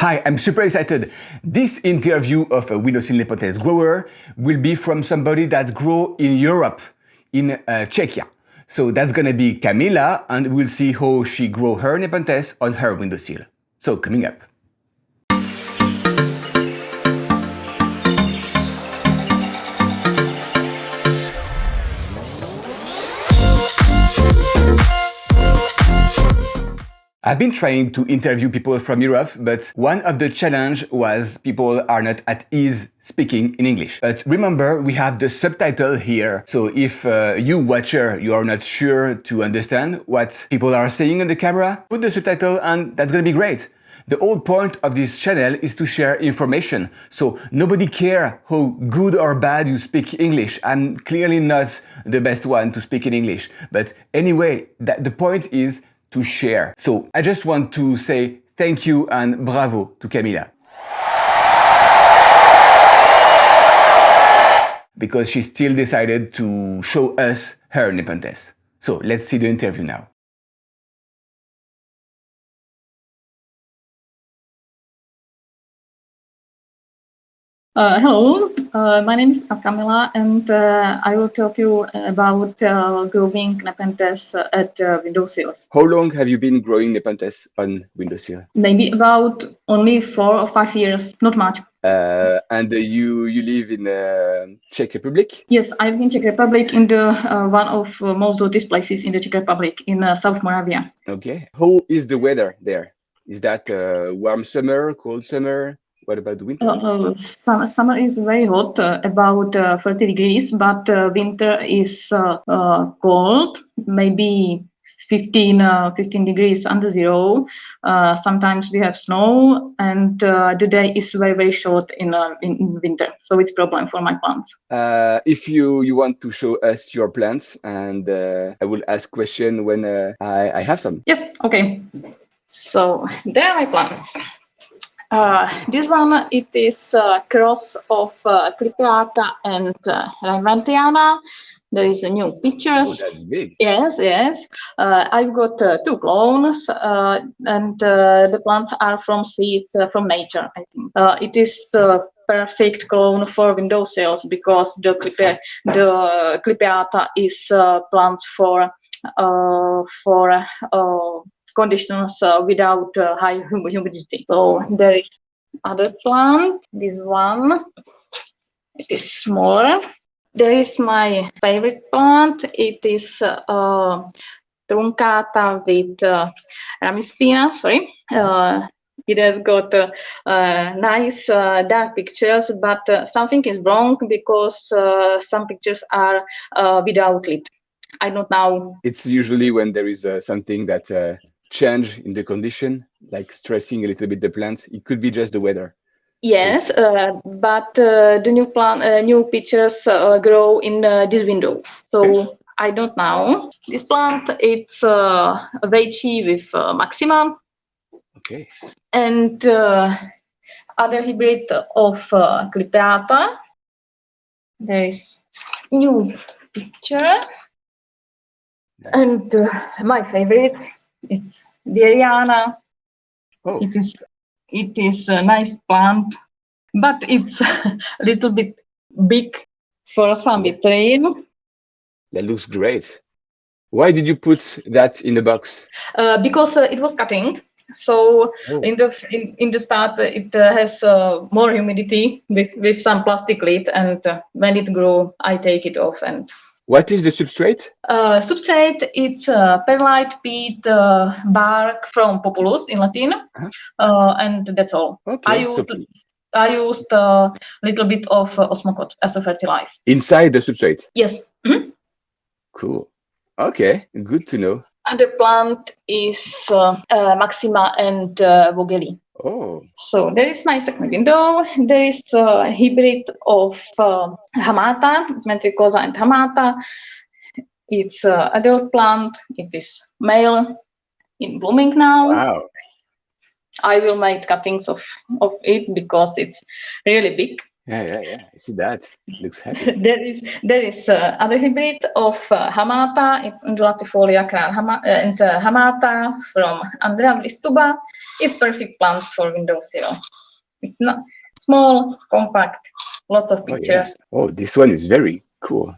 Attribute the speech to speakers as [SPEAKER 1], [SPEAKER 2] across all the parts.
[SPEAKER 1] Hi, I'm super excited. This interview of a Windowsill Nepenthes grower will be from somebody that grow in Europe, in Czechia. So that's gonna be Kamila, and we'll see how she grow her Nepenthes on her windowsill. So coming up. I've been trying to interview people from Europe, but one of the challenge was people are not at ease speaking in English. But remember, we have the subtitle here. So if you watcher, you are not sure to understand what people are saying on the camera, put the subtitle and that's gonna be great. The whole point of this channel is to share information. So nobody cares how good or bad you speak English. I'm clearly not the best one to speak in English. But anyway, the point is to share. So I just want to say thank you and bravo to Kamila. Because she still decided to show us her Nepenthes. So let's see the interview now.
[SPEAKER 2] Hello, my name is Kamila, and I will talk you about growing Nepenthes at Windowsills.
[SPEAKER 1] How long have you been growing Nepenthes on windowsill?
[SPEAKER 2] Maybe about only 4 or 5 years, not much.
[SPEAKER 1] And you live in Czech Republic?
[SPEAKER 2] Yes, I live in Czech Republic, in the one of most noticed places in the Czech Republic, in South Moravia.
[SPEAKER 1] Okay. How is the weather there? Is that warm summer, cold summer? What about the winter?
[SPEAKER 2] Summer is very hot, about 30 degrees, but winter is cold, maybe 15 degrees under zero. Sometimes we have snow, and the day is very, very short in winter, so it's a problem for my plants.
[SPEAKER 1] If you want to show us your plants, and I will ask question when I have some.
[SPEAKER 2] Yes, okay. So there are my plants. This one, it is a cross of Clipeata and Reinventiana. There is a new pictures.
[SPEAKER 1] Oh, that's big.
[SPEAKER 2] Yes, yes. I've got 2 clones, and the plants are from seeds from nature, I think. It is the perfect clone for windowsills because the Clipeata is plants for conditions without high humidity. So there is other plant, this one, it is smaller. There is my favorite plant, it is truncata with ramispina, sorry. It has got nice dark pictures, but something is wrong because some pictures are without lid. I don't know.
[SPEAKER 1] It's usually when there is something that change in the condition, like stressing a little bit the plant. It could be just the weather.
[SPEAKER 2] Yes, but the new pictures grow in this window. So I don't know. This plant, it's Veichi with Maxima.
[SPEAKER 1] Okay.
[SPEAKER 2] And other hybrid of Clipeata. There is new picture. Nice. And my favorite, it's Dieriana.
[SPEAKER 1] Oh.
[SPEAKER 2] It is a nice plant, but it's a little bit big for some vitrine.
[SPEAKER 1] That looks great. Why did you put that in the box?
[SPEAKER 2] Because it was cutting. So in the start, it has more humidity with some plastic lid, and when it grows, I take it off. And
[SPEAKER 1] what is the substrate?
[SPEAKER 2] Substrate, it's perlite peat bark from Populus in Latin, and that's all.
[SPEAKER 1] Okay,
[SPEAKER 2] I used a little bit of osmocote as a fertilizer.
[SPEAKER 1] Inside the substrate?
[SPEAKER 2] Yes. Mm-hmm.
[SPEAKER 1] Cool. Okay, good to know.
[SPEAKER 2] Other plant is Maxima and Vogeli.
[SPEAKER 1] Oh.
[SPEAKER 2] So there is my second window. There is a hybrid of Hamata, Metricosa and Hamata. It's an adult plant. It is male, in blooming now.
[SPEAKER 1] Wow.
[SPEAKER 2] I will make cuttings of it because it's really big.
[SPEAKER 1] Yeah. I see that. Looks happy.
[SPEAKER 2] There is other hybrid of Hamata. It's Undulatifolia and Hamata from Andreas Vistuba. It's perfect plant for windowsill. It's not small, compact, lots of
[SPEAKER 1] Oh yeah.
[SPEAKER 2] pictures.
[SPEAKER 1] Oh, this one is very cool.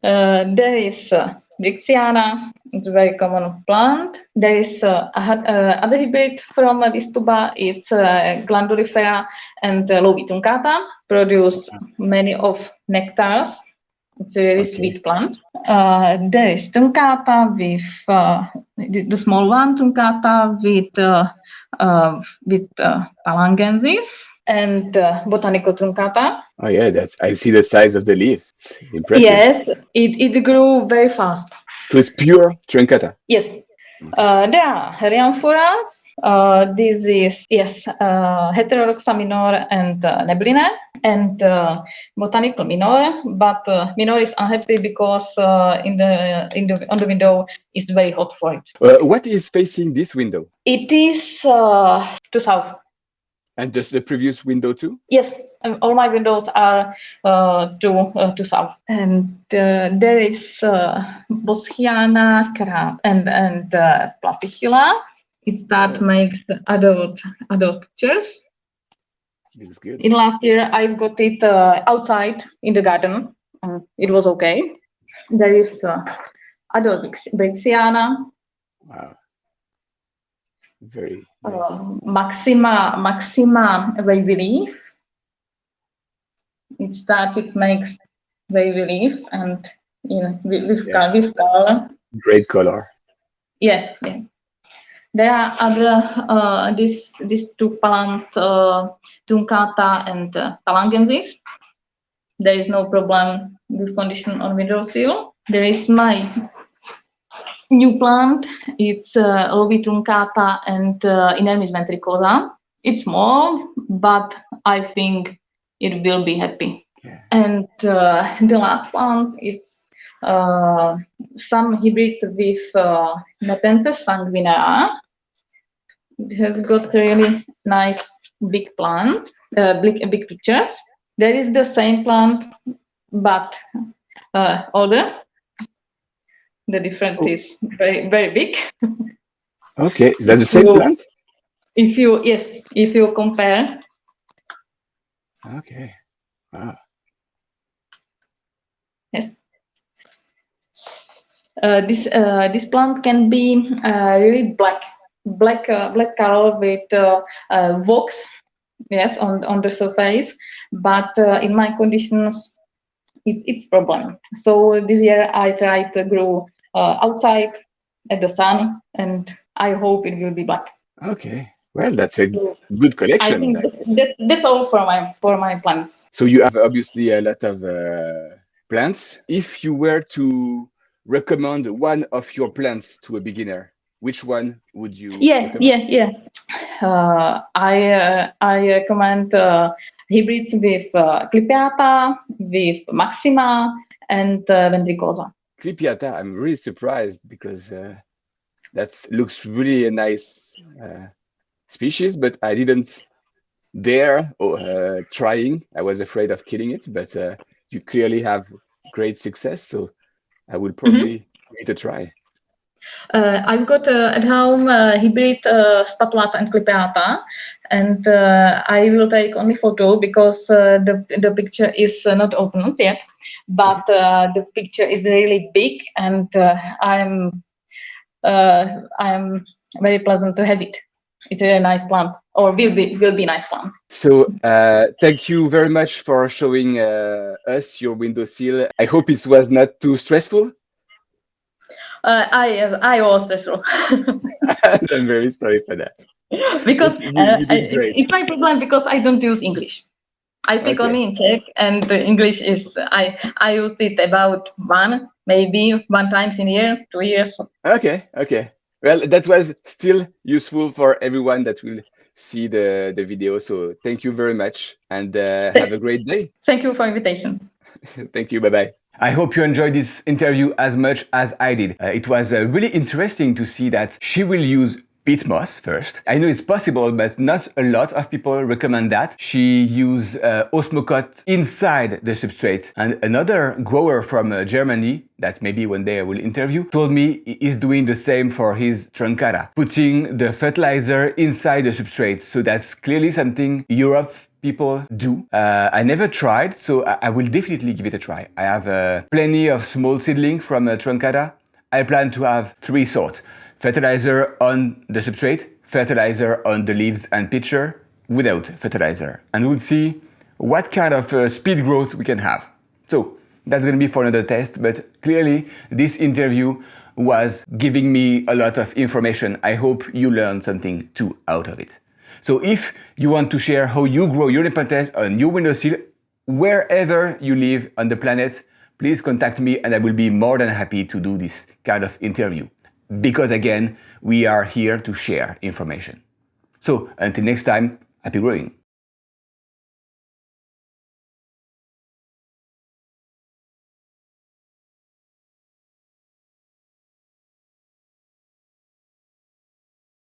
[SPEAKER 2] There is Vixiana. It's a very common plant. There is other hybrid from Vistuba. It's Glandulifera and Lovituncata. Produce many of nectars. It's a really
[SPEAKER 1] Okay.
[SPEAKER 2] sweet plant. There is Tuncata with the small one, Tuncata with Palangensis and botanical Truncata.
[SPEAKER 1] Oh yeah, I see the size of the leaf. It's impressive.
[SPEAKER 2] Yes, it grew very fast.
[SPEAKER 1] So it's pure Truncata.
[SPEAKER 2] Yes. There are Heliamphoras. This is, yes, Heterodoxa minor and Nebline and Botanical minor, but minor is unhappy because on the window is very hot for it.
[SPEAKER 1] What is facing this window?
[SPEAKER 2] It is to south.
[SPEAKER 1] And does the previous window too?
[SPEAKER 2] Yes, all my windows are to south, and there is Boschiana crab and Platyhila. It's that makes adult pictures.
[SPEAKER 1] Looks good.
[SPEAKER 2] In last year, I got it outside in the garden. It was okay. There is adult Brixiana.
[SPEAKER 1] Wow. Very nice.
[SPEAKER 2] Maxima wavy leaf. It's that it makes wavy leaf and with color.
[SPEAKER 1] Great color.
[SPEAKER 2] Yeah. There are other these two plant Tuncata and Palangensis. There is no problem with condition on windowsill. There is my new plant. It's Lobituncata and Inermis ventricosa. It's small, but I think it will be happy.
[SPEAKER 1] Yeah.
[SPEAKER 2] And the last plant is some hybrid with Nepenthes sanguinea. It has got really nice big plants, big pictures. There is the same plant, but older. The difference is very, very big.
[SPEAKER 1] Okay, is that the same plant?
[SPEAKER 2] If you compare.
[SPEAKER 1] Okay. Wow.
[SPEAKER 2] Yes. This plant can be really black color with wax, yes, on the surface. But in my conditions, it's problem. So this year I tried to grow outside at the sun, and I hope it will be black.
[SPEAKER 1] Okay. Well, that's a good collection.
[SPEAKER 2] I think that's all for my plants.
[SPEAKER 1] So you have obviously a lot of plants. If you were to recommend one of your plants to a beginner, which one would you recommend?
[SPEAKER 2] I recommend hybrids with Clipeata, with Maxima, and Ventricosa.
[SPEAKER 1] Clipeata, I'm really surprised because that looks really a nice species, but I didn't dare trying. I was afraid of killing it, but you clearly have great success, so I will probably give it a try.
[SPEAKER 2] I've got at home hybrid Spatulata and Clipeata, and I will take only photo because the picture is not opened yet, but the picture is really big, and I'm very pleasant to have it. It's a really nice plant, or will be nice plant.
[SPEAKER 1] So thank you very much for showing us your windowsill. I hope it was not too stressful.
[SPEAKER 2] I was stressful.
[SPEAKER 1] I'm very sorry for that.
[SPEAKER 2] Because
[SPEAKER 1] you did great.
[SPEAKER 2] it's my problem because I don't use English. I speak only in Czech, and English is I used it about maybe one times in a year, 2 years.
[SPEAKER 1] Okay. Well, that was still useful for everyone that will see the video. So thank you very much, and have a great day.
[SPEAKER 2] Thank you for invitation.
[SPEAKER 1] Thank you. Bye-bye. I hope you enjoyed this interview as much as I did. It was really interesting to see that she will use peat moss first. I know it's possible, but not a lot of people recommend that. She used osmocote inside the substrate. And another grower from Germany, that maybe one day I will interview, told me he's doing the same for his truncata, putting the fertilizer inside the substrate. So that's clearly something Europe people do. I never tried, so I will definitely give it a try. I have plenty of small seedling from truncata. I plan to have 3 sorts. Fertilizer on the substrate, fertilizer on the leaves and pitcher, without fertilizer. And we'll see what kind of speed growth we can have. So that's going to be for another test, but clearly this interview was giving me a lot of information. I hope you learned something too out of it. So if you want to share how you grow your Nepenthes on your windowsill, wherever you live on the planet, please contact me and I will be more than happy to do this kind of interview. Because again, we are here to share information. So until next time, happy growing.